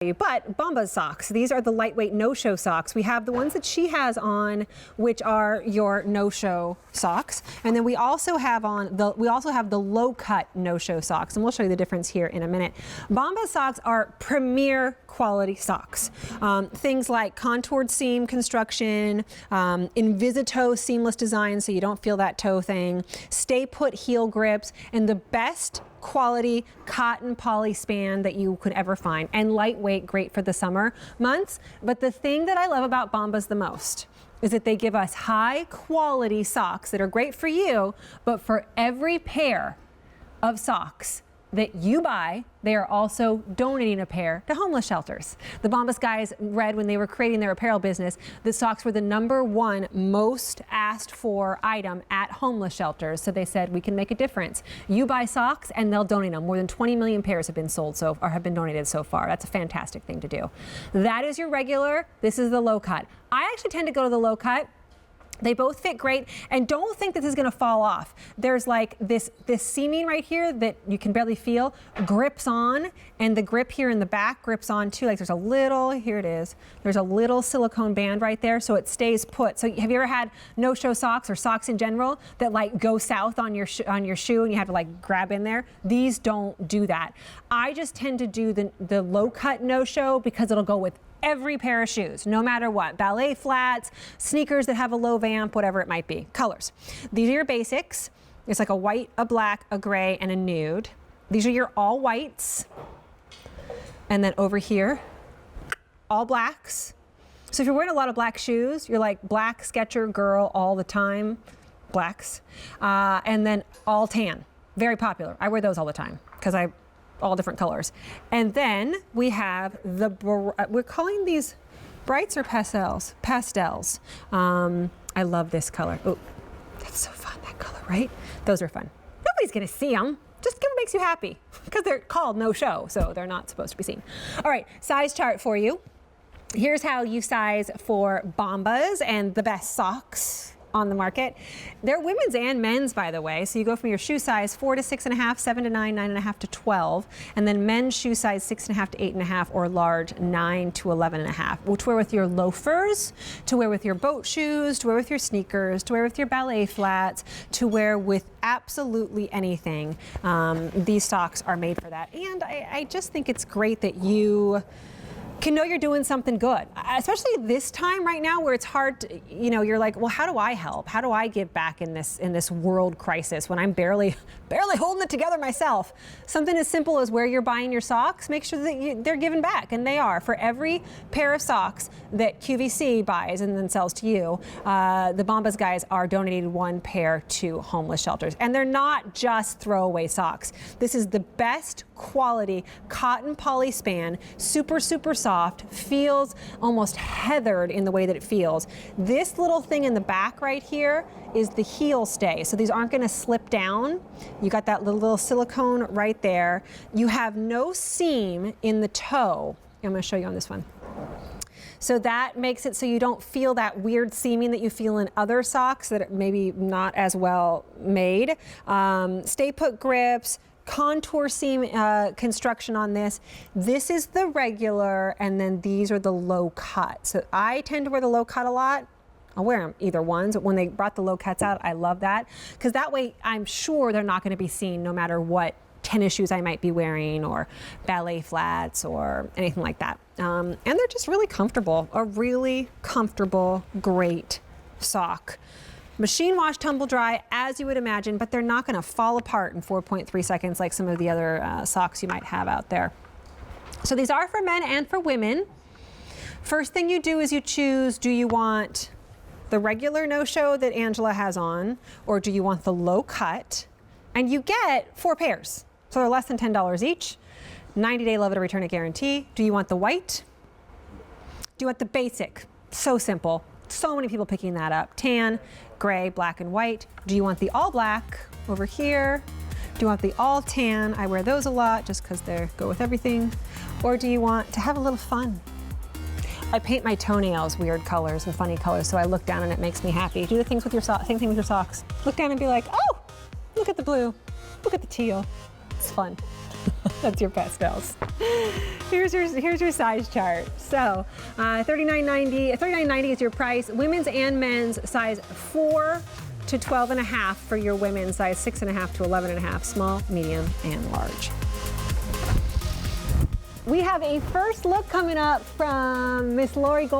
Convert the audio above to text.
But Bombas socks, these are the lightweight no-show socks. We have the ones that she has on, which are your no-show socks, and then we also have the low-cut no-show socks, and we'll show you the difference here in a minute. Bombas socks are premier quality socks. Things like contoured seam construction, Invisito seamless design, so you don't feel that toe thing, stay put heel grips, and the best quality cotton poly span that you could ever find, and lightweight, great for the summer months. But the thing that I love about Bombas the most is that they give us high quality socks that are great for you, but for every pair of socks that you buy, they are also donating a pair to homeless shelters. The Bombas guys read when they were creating their apparel business that socks were the #1 most asked for item at homeless shelters. So they said, we can make a difference. You buy socks and they'll donate them. More than 20 million pairs have been sold or have been donated so far. That's a fantastic thing to do. That is your regular. This is the low cut. I actually tend to go to the low cut. They both fit great, and don't think that this is gonna fall off. There's like this seaming right here that you can barely feel, grips on, and the grip here in the back grips on too. Like there's a little, here it is, there's a little silicone band right there, so it stays put. So have you ever had no-show socks or socks in general that like go south on your shoe and you have to like grab in there? These don't do that. I just tend to do the low-cut no-show because it'll go with every pair of shoes, no matter what. Ballet flats, sneakers that have a low vamp, whatever it might be. Colors. These are your basics. It's like a white, a black, a gray, and a nude. These are your all whites. And then over here, all blacks. So if you're wearing a lot of black shoes, you're like black Sketcher girl all the time, blacks. And then all tan, very popular. I wear those all the time because all different colors. And then we have we're calling these brights or pastels? Pastels. I love this color. Oh, that's so fun, that color, right? Those are fun. Nobody's gonna see them. Just what makes you happy because they're called no show, so they're not supposed to be seen. All right, size chart for you. Here's how you size for Bombas and the best socks on the market. They're women's and men's, by the way. So you go from your shoe size 4 to 6.5, 7 to 9, 9.5 to 12, and then men's shoe size 6.5 to 8.5, or large 9 to 11.5, which wear with your loafers, to wear with your boat shoes, to wear with your sneakers, to wear with your ballet flats, to wear with absolutely anything. These socks are made for that. And I just think it's great that you can know you're doing something good, especially this time right now where it's hard to, you're like, well, how do I help? How do I give back in this world crisis when I'm barely holding it together myself? Something as simple as where you're buying your socks, make sure that they're giving back, and they are. For every pair of socks that QVC buys and then sells to you, the Bombas guys are donating 1 pair to homeless shelters. And they're not just throwaway socks. This is the best quality cotton poly span, super, super soft, feels almost heathered in the way that it feels. This little thing in the back right here is the heel stay. So these aren't gonna slip down. You got that little silicone right there. You have no seam in the toe. I'm gonna show you on this one. So that makes it so you don't feel that weird seaming that you feel in other socks that are maybe not as well made. Stay put grips, contour seam construction on this. This is the regular, and then these are the low cut. So I tend to wear the low cut a lot. I'll wear them either ones. When they brought the low cuts out, I love that because that way I'm sure they're not going to be seen no matter what tennis shoes I might be wearing or ballet flats or anything like that. And they're just really comfortable. A really comfortable, great sock. Machine wash, tumble dry, as you would imagine, but they're not going to fall apart in 4.3 seconds like some of the other socks you might have out there. So these are for men and for women. First thing you do is you choose, do you want the regular no-show that Angela has on, or do you want the low cut? And you get 4 pairs. So they're less than $10 each. 90-day love it or return it guarantee. Do you want the white? Do you want the basic? So simple. So many people picking that up. Tan, gray, black, and white. Do you want the all black over here? Do you want the all tan? I wear those a lot just because they go with everything. Or do you want to have a little fun? I paint my toenails weird colors and funny colors, so I look down and it makes me happy. Do the things with your same thing with your socks. Look down and be like, oh, look at the blue, look at the teal. It's fun. That's your pastels. Here's your size chart. So $39.90 is your price. Women's and men's size 4 to 12.5 for your women's, size 6.5 to 11.5, small, medium, and large. We have a first look coming up from Miss Lori Gold.